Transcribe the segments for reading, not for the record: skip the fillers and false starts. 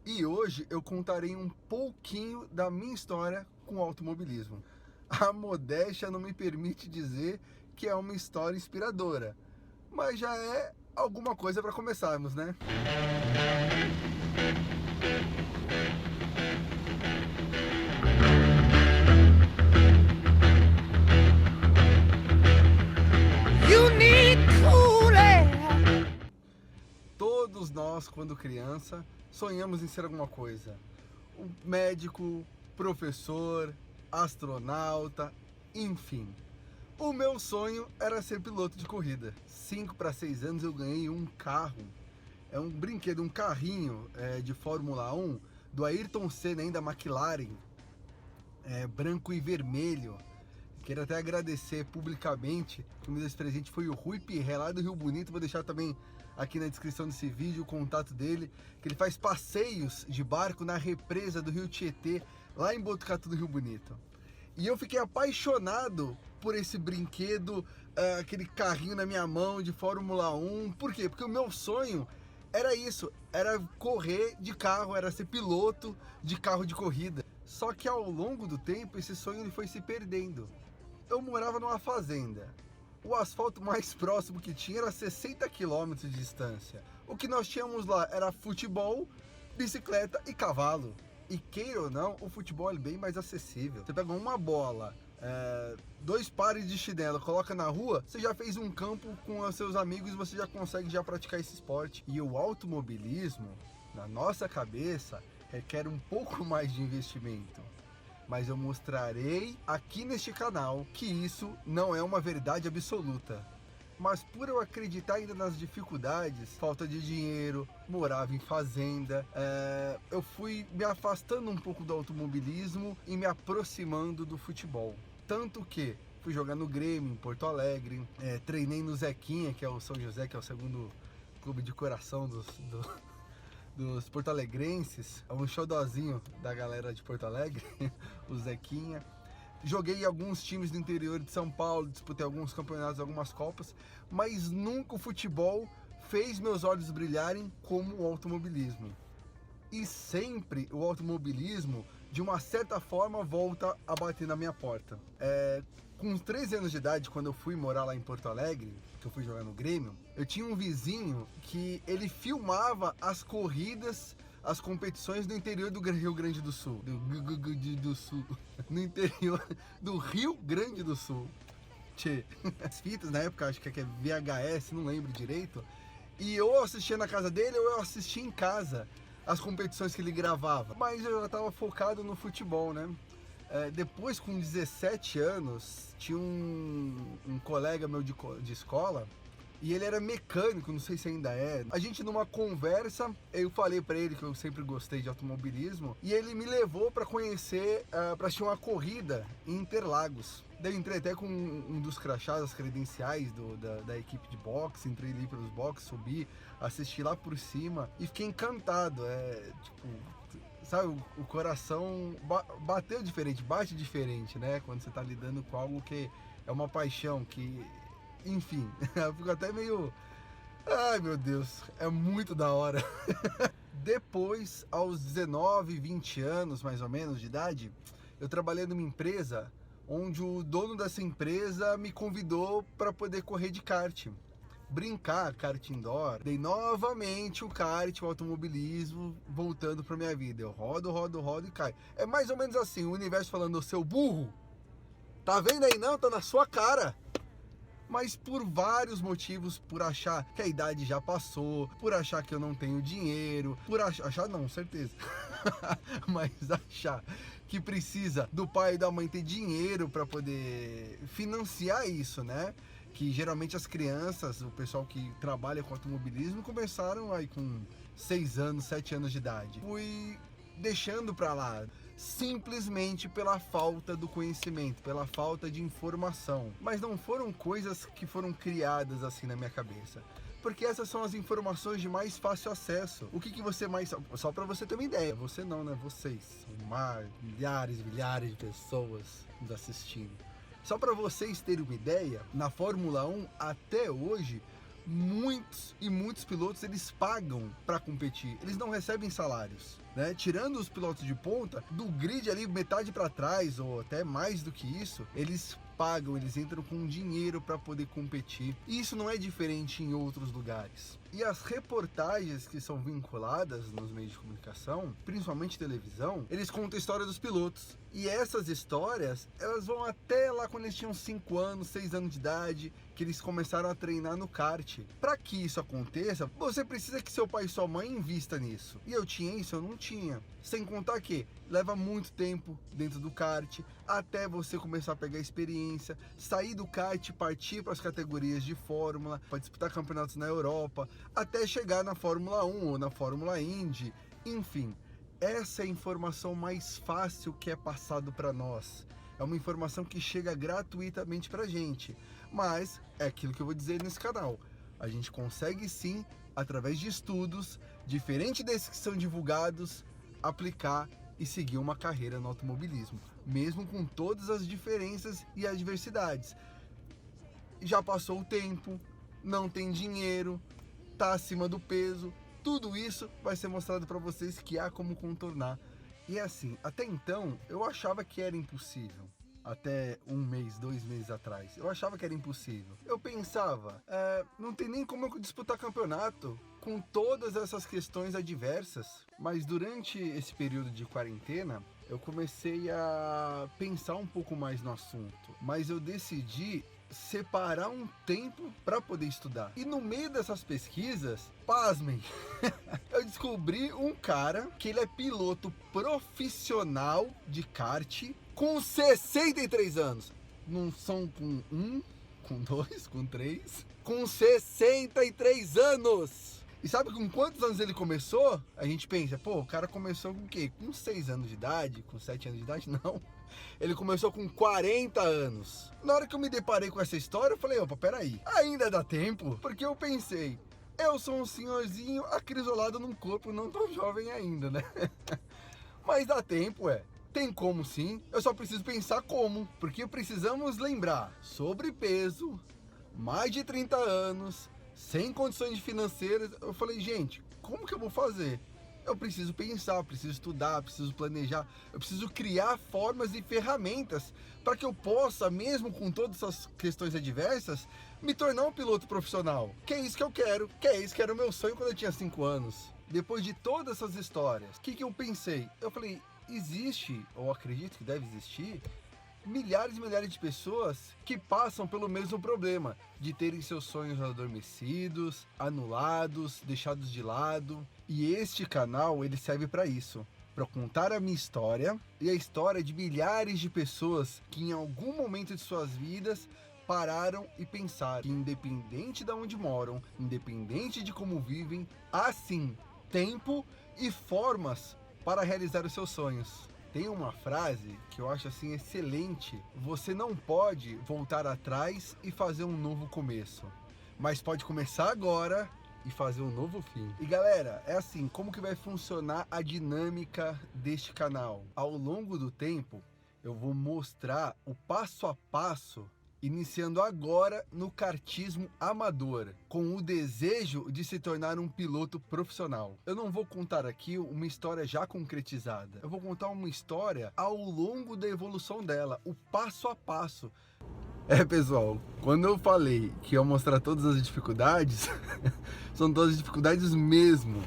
E hoje eu contarei um pouquinho da minha história com o automobilismo. A modéstia não me permite dizer que é uma história inspiradora, mas já é alguma coisa para começarmos, né? You need cool air. Todos nós, quando criança, sonhamos em ser alguma coisa. Um médico, professor, astronauta, enfim. O meu sonho era ser piloto de corrida. 5 para 6 anos eu ganhei um carro. É um brinquedo, um carrinho de Fórmula 1 do Ayrton Senna, ainda McLaren, branco e vermelho. Quero até agradecer publicamente, que me deu esse presente foi o Rui Pirré, lá do Rio Bonito. Vou deixar também aqui na descrição desse vídeo o contato dele, que ele faz passeios de barco na represa do Rio Tietê, lá em Botucatu do Rio Bonito. E eu fiquei apaixonado por esse brinquedo, aquele carrinho na minha mão de Fórmula 1. Por quê? Porque o meu sonho era isso, era correr de carro, era ser piloto de carro de corrida. Só que ao longo do tempo esse sonho ele foi se perdendo. Eu morava numa fazenda. O asfalto mais próximo que tinha era 60 quilômetros de distância. O que nós tínhamos lá era futebol, bicicleta e cavalo. E queira ou não, o futebol é bem mais acessível. Você pega uma bola, 2 pares de chinelo, coloca na rua, você já fez um campo com os seus amigos e você já consegue já praticar esse esporte. E o automobilismo, na nossa cabeça, requer um pouco mais de investimento. Mas eu mostrarei aqui neste canal que isso não é uma verdade absoluta. Mas por eu acreditar ainda nas dificuldades, falta de dinheiro, morava em fazenda, eu fui me afastando um pouco do automobilismo e me aproximando do futebol. Tanto que fui jogar no Grêmio, em Porto Alegre, treinei no Zequinha, que é o São José, que é o segundo clube de coração dos porto-alegrenses, é um xodózinho da galera de Porto Alegre, o Zequinha. Joguei em alguns times do interior de São Paulo, disputei alguns campeonatos, algumas copas, mas nunca o futebol fez meus olhos brilharem como o automobilismo. E sempre o automobilismo, de uma certa forma, volta a bater na minha porta. Com 13 anos de idade, quando eu fui morar lá em Porto Alegre, que eu fui jogar no Grêmio, eu tinha um vizinho que ele filmava as corridas, as competições no interior do Rio Grande do Sul. No interior do Rio Grande do Sul. Tchê. As fitas na época, acho que é VHS, não lembro direito. E eu assistia na casa dele ou eu assistia em casa as competições que ele gravava. Mas eu já estava focado no futebol, né? Depois, com 17 anos, tinha um colega meu de escola, e ele era mecânico, não sei se ainda é. A gente numa conversa, eu falei pra ele que eu sempre gostei de automobilismo, e ele me levou pra conhecer, pra assistir uma corrida em Interlagos. Daí eu entrei até com um dos crachás, as credenciais da equipe de boxe, entrei ali pelos boxes, subi, assisti lá por cima e fiquei encantado. Sabe, o coração bateu diferente, bate diferente, né? Quando você tá lidando com algo que é uma paixão, que, enfim, eu fico até meio... Ai, meu Deus, é muito da hora. Depois, aos 19, 20 anos, mais ou menos, de idade, eu trabalhei numa empresa onde o dono dessa empresa me convidou para poder correr de kart. Brincar, kart indoor. Dei novamente o kart, o automobilismo, voltando pra minha vida. Eu rodo, rodo, rodo e caio. É mais ou menos assim, o universo falando, seu burro, tá vendo aí não? Tá na sua cara. Mas por vários motivos, por achar que a idade já passou, por achar que eu não tenho dinheiro, por achar não, certeza, mas achar que precisa do pai e da mãe ter dinheiro para poder financiar isso, né? Que geralmente as crianças, o pessoal que trabalha com automobilismo, começaram aí com 6 anos, 7 anos de idade. Fui deixando para lá, simplesmente pela falta do conhecimento, pela falta de informação. Mas não foram coisas que foram criadas assim na minha cabeça, porque essas são as informações de mais fácil acesso. O que você mais... Só para você ter uma ideia, você não, né? Vocês, milhares de pessoas nos assistindo. Só para vocês terem uma ideia, na Fórmula 1 até hoje, muitos e muitos pilotos, eles pagam para competir, eles não recebem salários, né? Tirando os pilotos de ponta, do grid ali metade para trás ou até mais do que isso, eles pagam, eles entram com dinheiro para poder competir. E isso não é diferente em outros lugares. E as reportagens que são vinculadas nos meios de comunicação, principalmente televisão, eles contam a história dos pilotos. E essas histórias, elas vão até lá quando eles tinham 5 anos, 6 anos de idade, que eles começaram a treinar no kart. Para que isso aconteça, você precisa que seu pai e sua mãe invista nisso. E eu tinha isso, eu não tinha. Sem contar que leva muito tempo dentro do kart, até você começar a pegar experiência, sair do kart, partir para as categorias de Fórmula, para disputar campeonatos na Europa, até chegar na Fórmula 1 ou na Fórmula Indy, enfim. Essa é a informação mais fácil que é passado para nós. É uma informação que chega gratuitamente para a gente. Mas é aquilo que eu vou dizer nesse canal. A gente consegue sim, através de estudos, diferente desses que são divulgados, aplicar e seguir uma carreira no automobilismo. Mesmo com todas as diferenças e adversidades. Já passou o tempo, não tem dinheiro, tá acima do peso. Tudo isso vai ser mostrado para vocês que há como contornar. E assim, até então, eu achava que era impossível. Até 1 mês, 2 meses atrás, eu achava que era impossível. Eu pensava, não tem nem como eu disputar campeonato com todas essas questões adversas. Mas durante esse período de quarentena, eu comecei a pensar um pouco mais no assunto. Mas eu decidi separar um tempo para poder estudar. E no meio dessas pesquisas, pasmem, eu descobri um cara que ele é piloto profissional de kart com 63 anos. Não são com 1, com 2, com 3, com 63 anos. E sabe com quantos anos ele começou? A gente pensa, pô, o cara começou com o quê? Com 6 anos de idade? Com 7 anos de idade? Não. Ele começou com 40 anos. Na hora que eu me deparei com essa história, eu falei, opa, peraí, ainda dá tempo? Porque eu pensei, eu sou um senhorzinho acrisolado num corpo não tão jovem ainda, né? Mas dá tempo, tem como sim, eu só preciso pensar como. Porque precisamos lembrar, sobrepeso, mais de 30 anos, sem condições financeiras. Eu falei, gente, como que eu vou fazer? Eu preciso pensar, preciso estudar, preciso planejar, eu preciso criar formas e ferramentas para que eu possa, mesmo com todas essas questões adversas, me tornar um piloto profissional. Que é isso que eu quero, que é isso que era o meu sonho quando eu tinha 5 anos. Depois de todas essas histórias, o que eu pensei? Eu falei, existe, ou acredito que deve existir, milhares e milhares de pessoas que passam pelo mesmo problema, de terem seus sonhos adormecidos, anulados, deixados de lado. E este canal, ele serve para isso, para contar a minha história e a história de milhares de pessoas que em algum momento de suas vidas pararam e pensaram que independente de onde moram, independente de como vivem, há sim tempo e formas para realizar os seus sonhos. Tem uma frase que eu acho assim excelente: você não pode voltar atrás e fazer um novo começo, mas pode começar agora e fazer um novo fim. E galera, é assim, como que vai funcionar a dinâmica deste canal? Ao longo do tempo, eu vou mostrar o passo a passo, iniciando agora no kartismo amador, com o desejo de se tornar um piloto profissional. Eu não vou contar aqui uma história já concretizada, eu vou contar uma história ao longo da evolução dela, o passo a passo. Pessoal, quando eu falei que ia mostrar todas as dificuldades, são todas as dificuldades mesmo.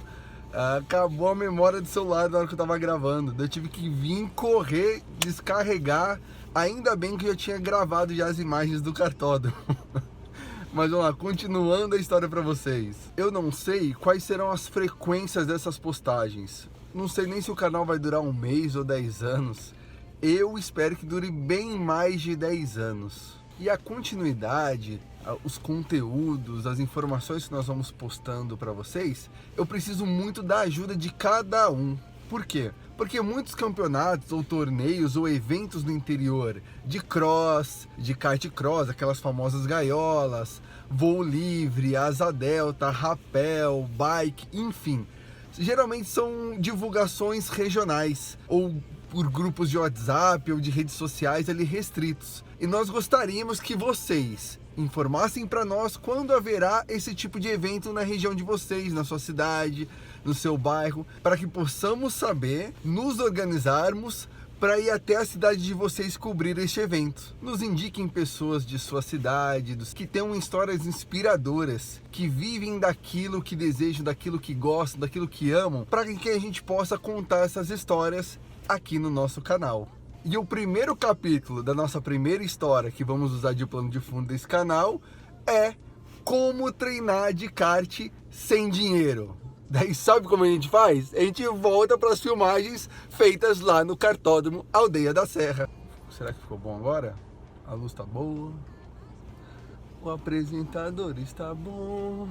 Acabou a memória do celular na hora que eu tava gravando, eu tive que vir correr, descarregar. Ainda bem que eu tinha gravado já as imagens do cartódromo. Mas vamos lá, continuando a história para vocês. Eu não sei quais serão as frequências dessas postagens. Não sei nem se o canal vai durar 1 mês ou 10 anos. Eu espero que dure bem mais de 10 anos. E a continuidade, os conteúdos, as informações que nós vamos postando para vocês, eu preciso muito da ajuda de cada um. Por quê? Porque muitos campeonatos ou torneios ou eventos no interior de cross, de kart cross, aquelas famosas gaiolas, voo livre, asa delta, rapel, bike, enfim, geralmente são divulgações regionais ou por grupos de WhatsApp ou de redes sociais ali restritos. E nós gostaríamos que vocês, informassem para nós quando haverá esse tipo de evento na região de vocês, na sua cidade, no seu bairro, para que possamos saber, nos organizarmos para ir até a cidade de vocês cobrir este evento. Nos indiquem pessoas de sua cidade, dos que tenham histórias inspiradoras, que vivem daquilo que desejam, daquilo que gostam, daquilo que amam, para que a gente possa contar essas histórias aqui no nosso canal. E o primeiro capítulo da nossa primeira história que vamos usar de plano de fundo desse canal é como treinar de kart sem dinheiro. Daí sabe como a gente faz? A gente volta para as filmagens feitas lá no Kartódromo Aldeia da Serra. Será que ficou bom agora? A luz tá boa. O apresentador está bom.